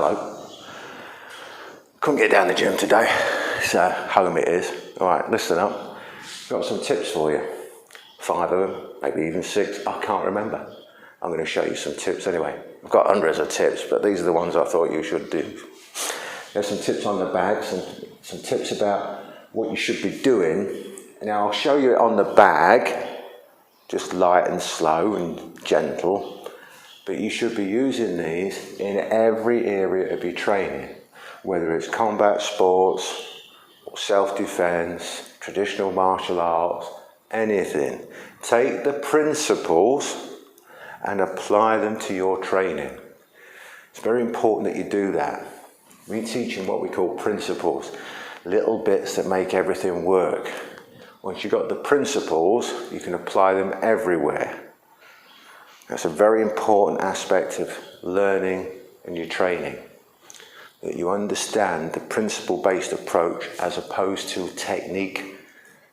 Hello. Couldn't get down the gym today, so home it is. Alright, listen up. Got some tips for you. 5 of them, maybe even 6, I can't remember. I'm going to show you some tips anyway. I've got hundreds of tips, but these are the ones I thought you should do. There's some tips on the bag, some tips about what you should be doing. Now I'll show you it on the bag, just light and slow and gentle, but you should be using these in every area of your training, whether it's combat sports, or self-defense, traditional martial arts, anything. Take the principles and apply them to your training. It's very important that you do that. We're teaching what we call principles, little bits that make everything work. Once you've got the principles, you can apply them everywhere. That's a very important aspect of learning and your training, that you understand the principle-based approach as opposed to technique,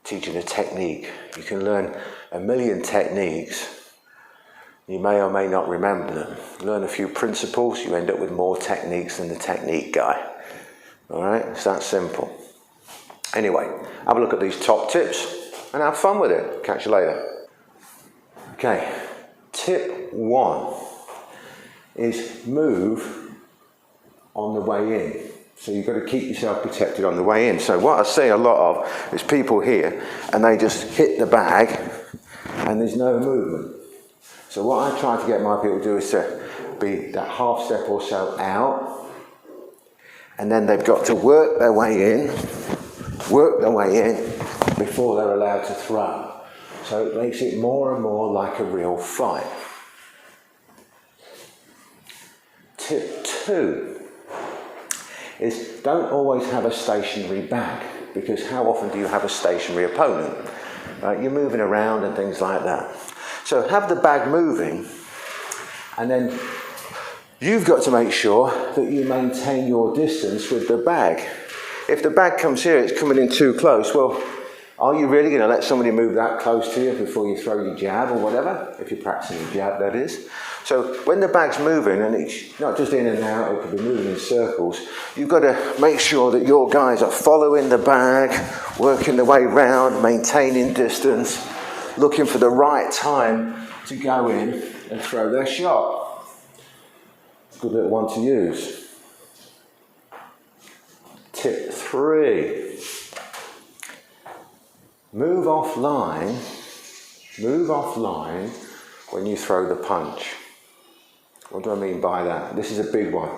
teaching a technique. You can learn a million techniques, you may or may not remember them. Learn a few principles, you end up with more techniques than the technique guy. Alright, it's that simple. Anyway, have a look at these top tips and have fun with it. Catch you later. Okay, tip 1 is move on the way in. So you've got to keep yourself protected on the way in. So what I see a lot of is people here and they just hit the bag and there's no movement. So what I try to get my people to do is to be that half step or so out, and then they've got to work their way in before they're allowed to throw. So it makes it more and more like a real fight. Tip 2 is don't always have a stationary bag, because how often do you have a stationary opponent? Right? You're moving around and things like that. So have the bag moving, and then you've got to make sure that you maintain your distance with the bag. If the bag comes here, it's coming in too close, well, are you really going to let somebody move that close to you before you throw your jab or whatever? If you're practicing your jab, that is. So when the bag's moving, and it's not just in and out, it could be moving in circles, you've got to make sure that your guys are following the bag, working the way round, maintaining distance, looking for the right time to go in and throw their shot. Good little one to use. Tip 3. Move offline when you throw the punch. What do I mean by that? This is a big one.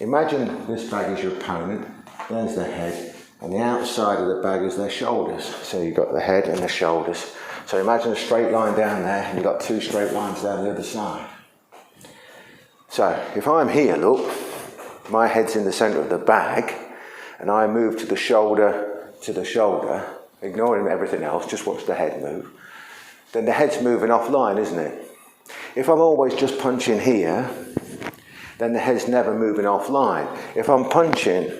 Imagine this bag is your opponent, there's the head, and the outside of the bag is their shoulders. So you've got the head and the shoulders. So imagine a straight line down there, and you've got 2 straight lines down the other side. So if I'm here, look, my head's in the centre of the bag, and I move to the shoulder, ignoring everything else, just watch the head move, then the head's moving offline, isn't it? If I'm always just punching here, then the head's never moving offline. If I'm punching,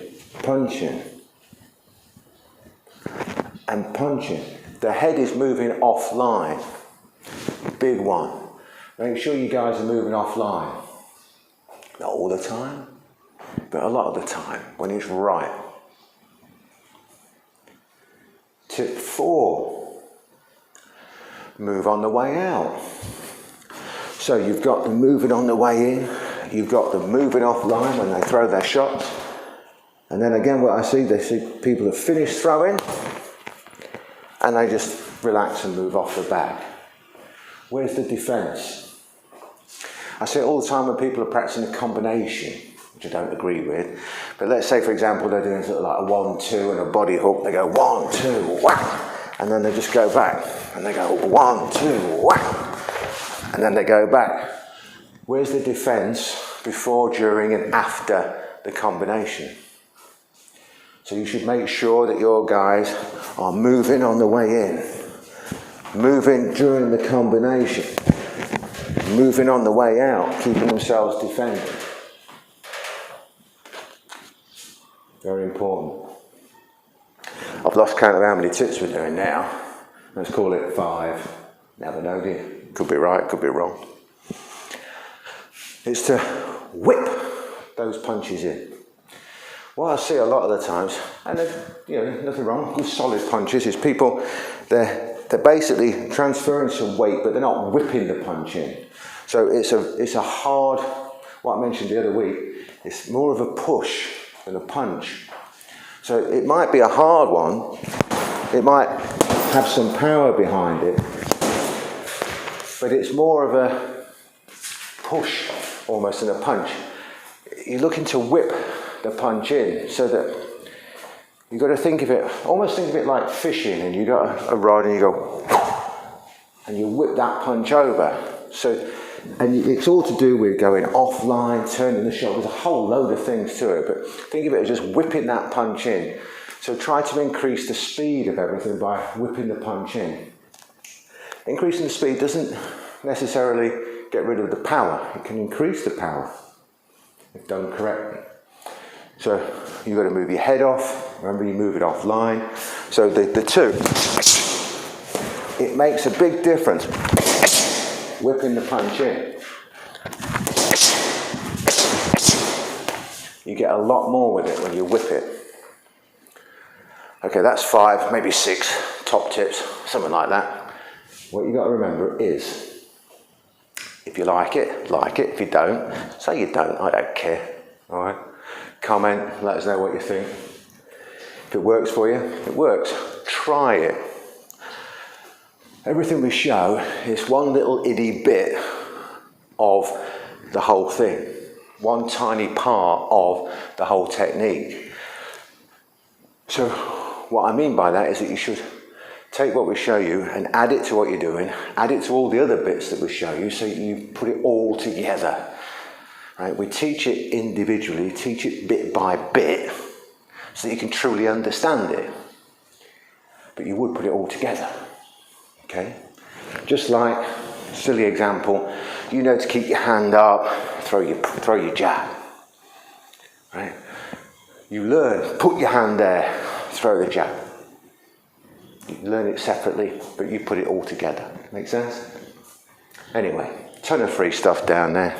and punching, the head is moving offline. Big one. Make sure you guys are moving offline. Not all the time, but a lot of the time, when it's right. Tip 4, move on the way out. So you've got them moving on the way in, you've got them moving offline when they throw their shots, and then again what I see, they see people have finished throwing, and they just relax and move off the bag. Where's the defence? I see it all the time when people are practicing a combination, which I don't agree with. But let's say, for example, they're doing sort of like a 1-2 and a body hook. They go 1, 2, whack, and then they just go back, and they go 1, 2, whack, and then they go back. Where's the defence before, during, and after the combination? So you should make sure that your guys are moving on the way in, moving during the combination, moving on the way out, keeping themselves defended. Very important. I've lost count of how many tips we're doing now. Let's call it 5. Never know, do you? Could be right, could be wrong. It's to whip those punches in. What I see a lot of the times, and nothing wrong, good solid punches, is people, they're basically transferring some weight, but they're not whipping the punch in. So it's a hard, what I mentioned the other week, it's more of a push than a punch. So it might be a hard one, it might have some power behind it, but it's more of a push almost than a punch. You're looking to whip the punch in, so that you've got to think of it like fishing, and you got a rod and you go, and you whip that punch over. So, and it's all to do with going offline, turning the shot. There's a whole load of things to it, but think of it as just whipping that punch in. So try to increase the speed of everything by whipping the punch in. Increasing the speed doesn't necessarily get rid of the power. It can increase the power if done correctly. So you've got to move your head off. Remember, you move it offline. So the two, it makes a big difference. Whipping the punch in. You get a lot more with it when you whip it. Okay, that's 5, maybe 6 top tips, something like that. What you got to remember is, if you like it, like it. If you don't, say you don't. I don't care. All right. Comment. Let us know what you think. If it works for you, it works. Try it. Everything we show is one little itty bit of the whole thing. One tiny part of the whole technique. So what I mean by that is that you should take what we show you and add it to what you're doing, add it to all the other bits that we show you, so you put it all together. Right? We teach it individually, teach it bit by bit, so that you can truly understand it. But you would put it all together. Okay? Just like, silly example, you know to keep your hand up, throw your jab. Right? You learn, put your hand there, throw the jab. You learn it separately, but you put it all together. Make sense? Anyway, ton of free stuff down there.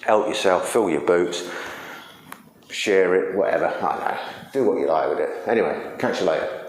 Help yourself, fill your boots, share it, whatever. I don't know. Do what you like with it. Anyway, catch you later.